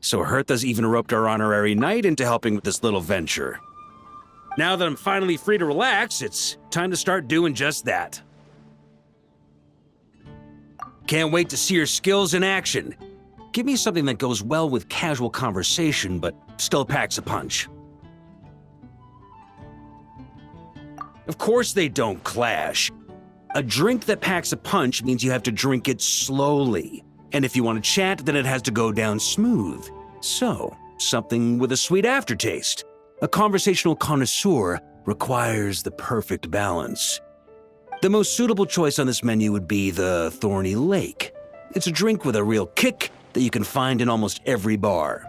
so Hertha's even roped our honorary knight into helping with this little venture. Now that I'm finally free to relax, it's time to start doing just that. Can't wait to see your skills in action. Give me something that goes well with casual conversation, but still packs a punch. Of course they don't clash. A drink that packs a punch means you have to drink it slowly. And if you want to chat, then it has to go down smooth. So, something with a sweet aftertaste. A conversational connoisseur requires the perfect balance. The most suitable choice on this menu would be the Thorny Lake. It's a drink with a real kick that you can find in almost every bar.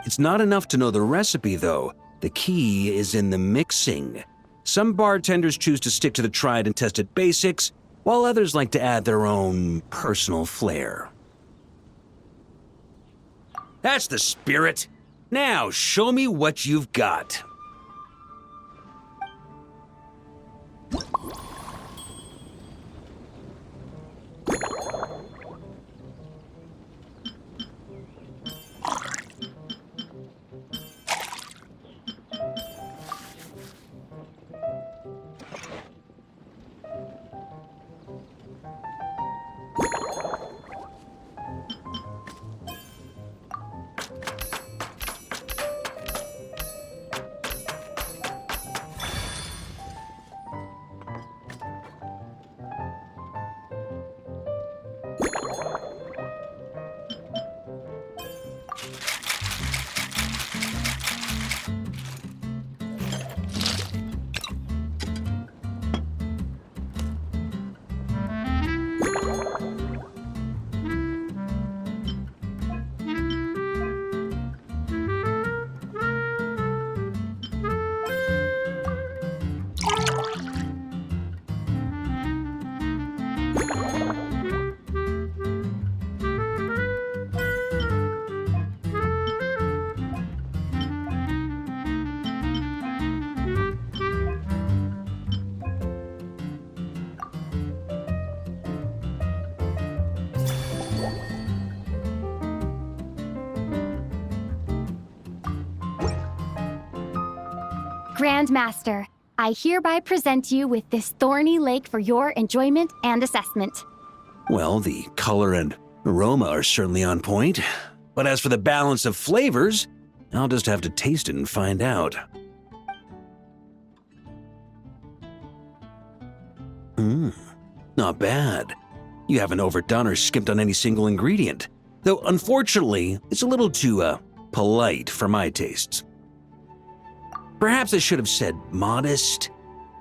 It's not enough to know the recipe, though. The key is in the mixing. Some bartenders choose to stick to the tried and tested basics, while others like to add their own personal flair. That's the spirit. Now, show me what you've got. Grandmaster, I hereby present you with this Thorny Lake for your enjoyment and assessment. Well, the color and aroma are certainly on point. But as for the balance of flavors, I'll just have to taste it and find out. Not bad. You haven't overdone or skimped on any single ingredient. Though, unfortunately, it's a little too, polite for my tastes. Perhaps I should have said modest.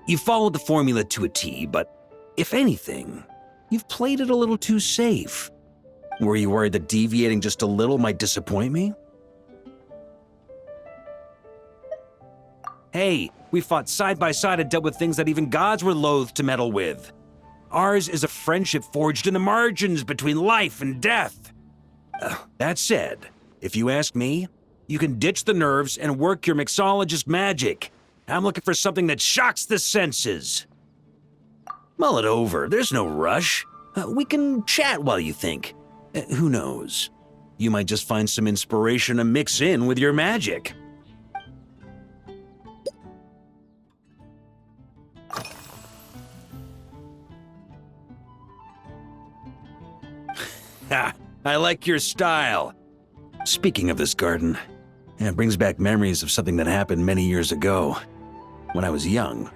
You followed the formula to a T, but if anything, you've played it a little too safe. Were you worried that deviating just a little might disappoint me? Hey, we fought side by side and dealt with things that even gods were loath to meddle with. Ours is a friendship forged in the margins between life and death. That said, if you ask me, you can ditch the nerves and work your mixologist magic. I'm looking for something that shocks the senses. Mull it over, there's no rush. We can chat while you think. Who knows? You might just find some inspiration to mix in with your magic. Ha! I like your style. Speaking of this garden, it brings back memories of something that happened many years ago. When I was young,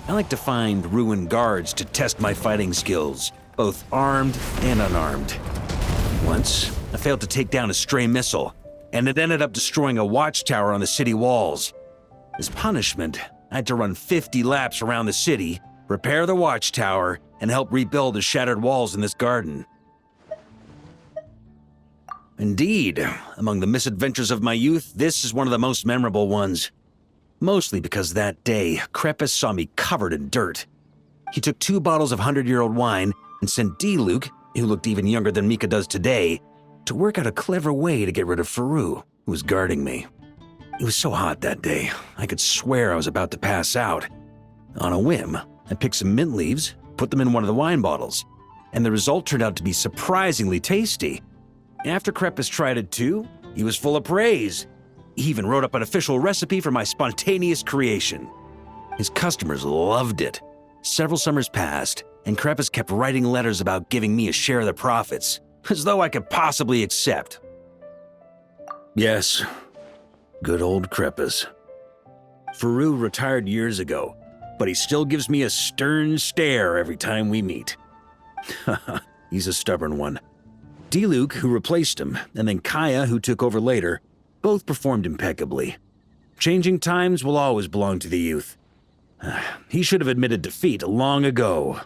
I liked to find ruined guards to test my fighting skills, both armed and unarmed. Once, I failed to take down a stray missile, and it ended up destroying a watchtower on the city walls. As punishment, I had to run 50 laps around the city, repair the watchtower, and help rebuild the shattered walls in this garden. Indeed, among the misadventures of my youth, this is one of the most memorable ones. Mostly because that day, Krepus saw me covered in dirt. He took 2 bottles of 100-year-old wine and sent D-Luke, who looked even younger than Mika does today, to work out a clever way to get rid of Faru, who was guarding me. It was so hot that day, I could swear I was about to pass out. On a whim, I picked some mint leaves, put them in one of the wine bottles, and the result turned out to be surprisingly tasty. After Krepus tried it too, He was full of praise. He even wrote up an official recipe for my spontaneous creation. His customers loved it. Several summers passed, and Krepas kept writing letters about giving me a share of the profits, as though I could possibly accept. Yes, good old Krepas. Faru retired years ago, but he still gives me a stern stare every time we meet. He's a stubborn one. Diluc, who replaced him, and then Kaya, who took over later, both performed impeccably. Changing times will always belong to the youth. He should have admitted defeat long ago.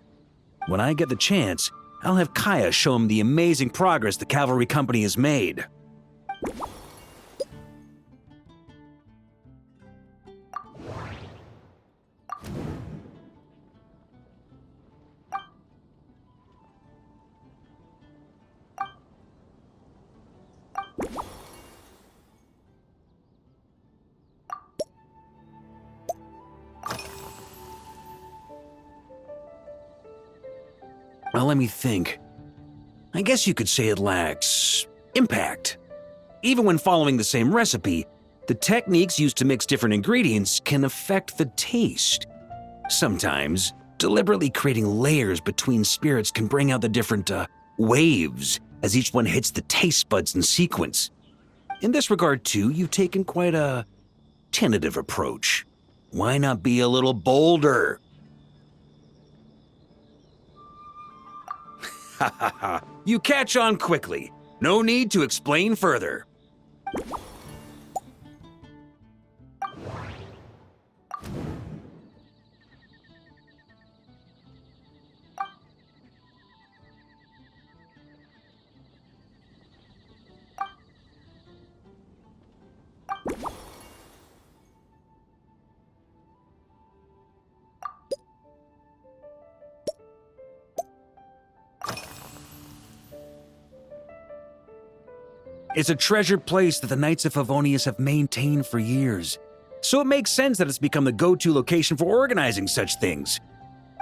When I get the chance, I'll have Kaya show him the amazing progress the cavalry company has made. Well, let me think. I guess you could say it lacks impact. Even when following the same recipe, the techniques used to mix different ingredients can affect the taste. Sometimes, deliberately creating layers between spirits can bring out the different waves as each one hits the taste buds in sequence. In this regard, too, you've taken quite a tentative approach. Why not be a little bolder? Ha ha ha. You catch on quickly. No need to explain further. It's a treasured place that the Knights of Favonius have maintained for years, so it makes sense that it's become the go-to location for organizing such things.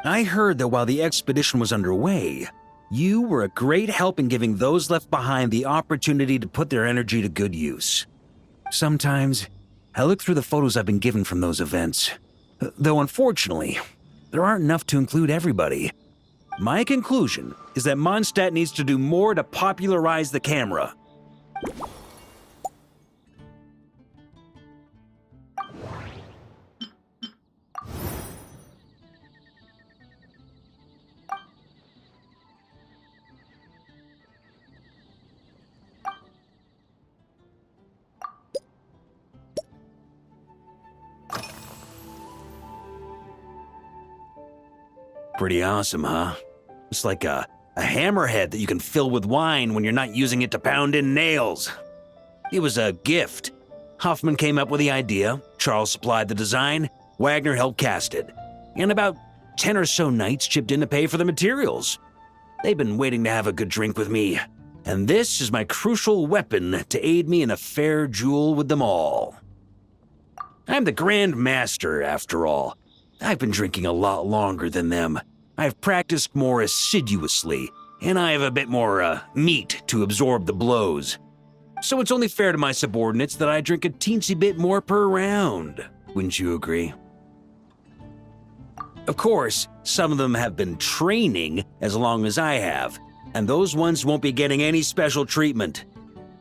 I heard that while the expedition was underway, you were a great help in giving those left behind the opportunity to put their energy to good use. Sometimes, I look through the photos I've been given from those events, though unfortunately, there aren't enough to include everybody. My conclusion is that Mondstadt needs to do more to popularize the camera. Pretty awesome, huh? It's like a hammerhead that you can fill with wine when you're not using it to pound in nails. It was a gift. Hoffman came up with the idea, Charles supplied the design, Wagner helped cast it, and about 10 or so knights chipped in to pay for the materials. They've been waiting to have a good drink with me, and this is my crucial weapon to aid me in a fair duel with them all. I'm the Grand Master, after all. I've been drinking a lot longer than them. I've practiced more assiduously, and I have a bit more meat to absorb the blows. So it's only fair to my subordinates that I drink a teensy bit more per round. Wouldn't you agree? Of course, some of them have been training as long as I have, and those ones won't be getting any special treatment.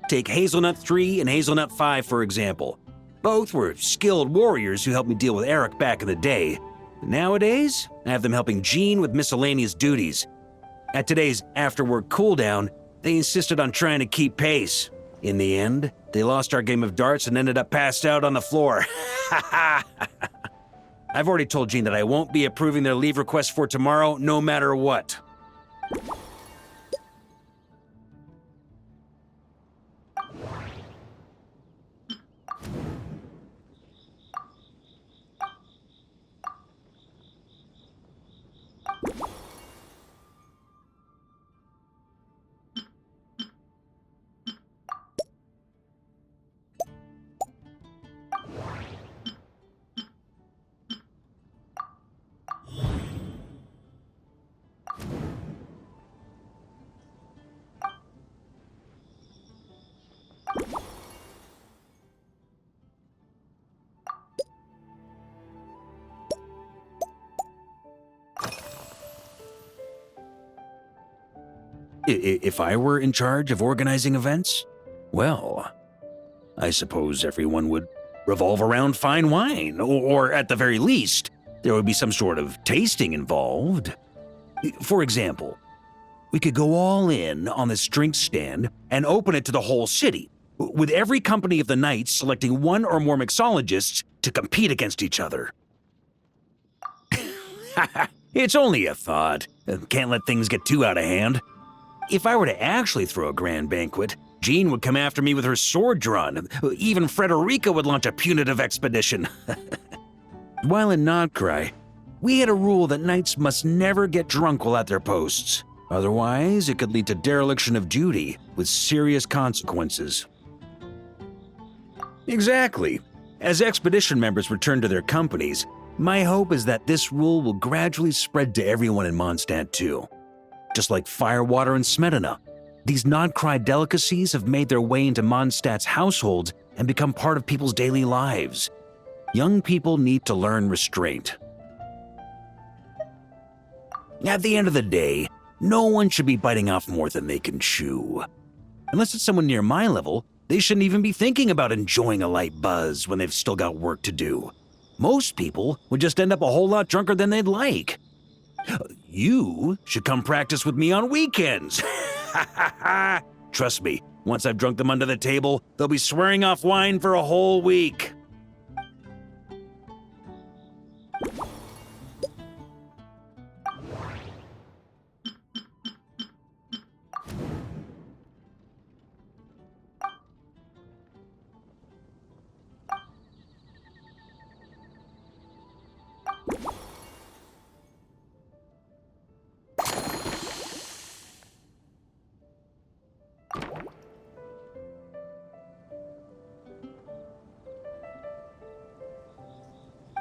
Take Hazelnut 3 and Hazelnut 5, for example. Both were skilled warriors who helped me deal with Eric back in the day. Nowadays, I have them helping Jean with miscellaneous duties. At today's after-work cooldown, they insisted on trying to keep pace. In the end, they lost our game of darts and ended up passed out on the floor. I've already told Jean that I won't be approving their leave request for tomorrow, no matter what. If I were in charge of organizing events, well, I suppose everyone would revolve around fine wine, or at the very least, there would be some sort of tasting involved. For example, we could go all in on this drink stand and open it to the whole city, with every company of the night selecting one or more mixologists to compete against each other. It's only a thought. Can't let things get too out of hand. If I were to actually throw a grand banquet, Jean would come after me with her sword drawn. Even Frederica would launch a punitive expedition. While in Notcry, we had a rule that knights must never get drunk while at their posts. Otherwise, it could lead to dereliction of duty with serious consequences. Exactly. As expedition members return to their companies, my hope is that this rule will gradually spread to everyone in Mondstadt too. Just like firewater and smetana, these Notcry delicacies have made their way into Mondstadt's households and become part of people's daily lives. Young people need to learn restraint. At the end of the day, no one should be biting off more than they can chew. Unless it's someone near my level, they shouldn't even be thinking about enjoying a light buzz when they've still got work to do. Most people would just end up a whole lot drunker than they'd like. You should come practice with me on weekends. Trust me, once I've drunk them under the table, they'll be swearing off wine for a whole week.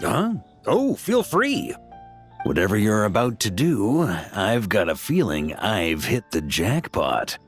Huh? Oh, feel free. Whatever you're about to do, I've got a feeling I've hit the jackpot.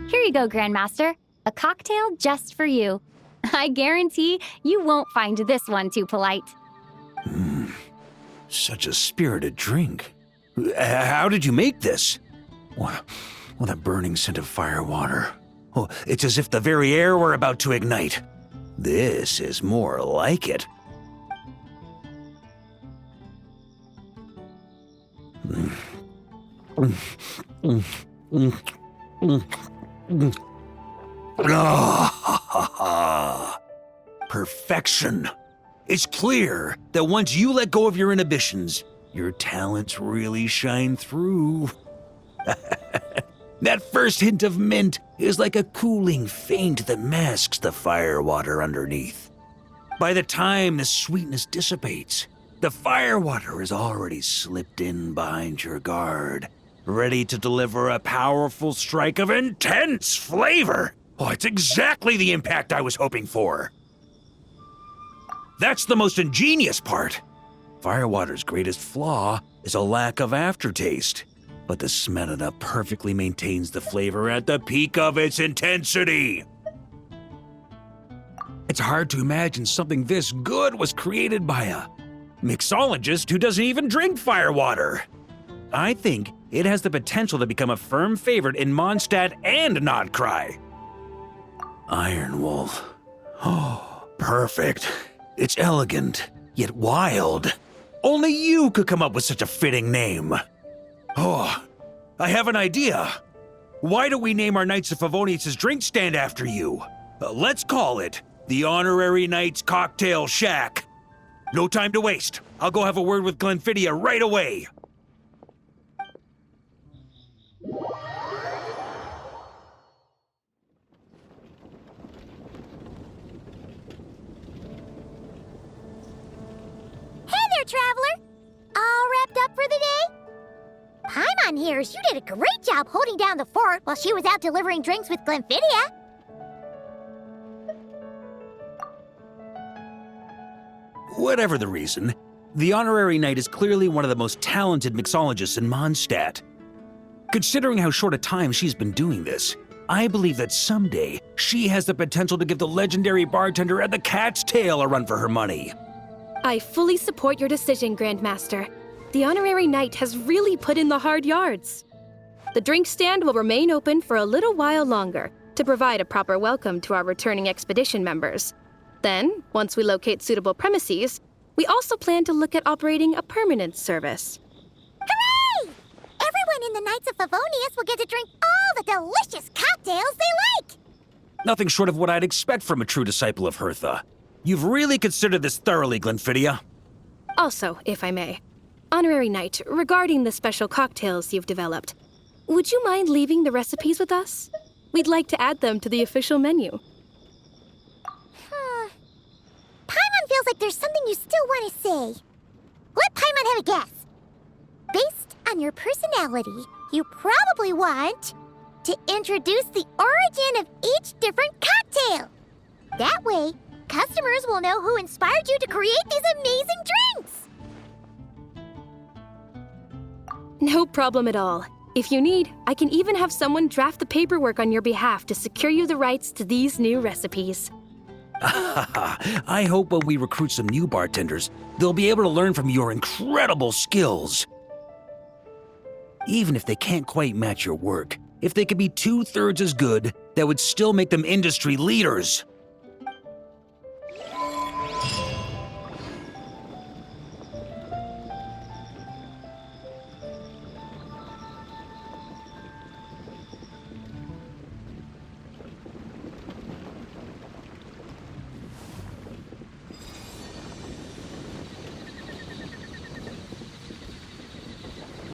Here you go, Grandmaster. A cocktail just for you. I guarantee you won't find this one too polite. Such a spirited drink. How did you make this? What a burning scent of firewater. Oh, it's as if the very air were about to ignite. This is more like it. Perfection. It's clear that once you let go of your inhibitions, your talents really shine through. That first hint of mint is like a cooling feint that masks the firewater underneath. By the time the sweetness dissipates, the firewater has already slipped in behind your guard, ready to deliver a powerful strike of intense flavor. Oh, it's exactly the impact I was hoping for. That's the most ingenious part. Firewater's greatest flaw is a lack of aftertaste, but the smelana perfectly maintains the flavor at the peak of its intensity. It's hard to imagine something this good was created by a mixologist who doesn't even drink firewater. I think it has the potential to become a firm favorite in Mondstadt and Notcry. Iron Wolf. Oh, perfect. It's elegant, yet wild. Only you could come up with such a fitting name. Oh, I have an idea. Why don't we name our Knights of Favonius' drink stand after you? Let's call it the Honorary Knights Cocktail Shack. No time to waste. I'll go have a word with Glenfidia right away. Hey there, Traveler! All wrapped up for the day? Paimon hears you did a great job holding down the fort while she was out delivering drinks with Glenfidia. Whatever the reason, the Honorary Knight is clearly one of the most talented mixologists in Mondstadt. Considering how short a time she's been doing this, I believe that someday she has the potential to give the legendary bartender at the Cat's Tail a run for her money. I fully support your decision, Grandmaster. The Honorary Knight has really put in the hard yards. The drink stand will remain open for a little while longer to provide a proper welcome to our returning expedition members. Then, once we locate suitable premises, we also plan to look at operating a permanent service. Hooray! Everyone in the Knights of Favonius will get to drink all the delicious cocktails they like! Nothing short of what I'd expect from a true disciple of Hertha. You've really considered this thoroughly, Glenfidia. Also, if I may, Honorary Knight, regarding the special cocktails you've developed, would you mind leaving the recipes with us? We'd like to add them to the official menu. Paimon feels like there's something you still want to say. Let Paimon have a guess. Based on your personality, you probably want to introduce the origin of each different cocktail. That way, customers will know who inspired you to create these amazing drinks. No problem at all. If you need, I can even have someone draft the paperwork on your behalf to secure you the rights to these new recipes. I hope when we recruit some new bartenders, they'll be able to learn from your incredible skills. Even if they can't quite match your work, if they could be 2/3 as good, that would still make them industry leaders.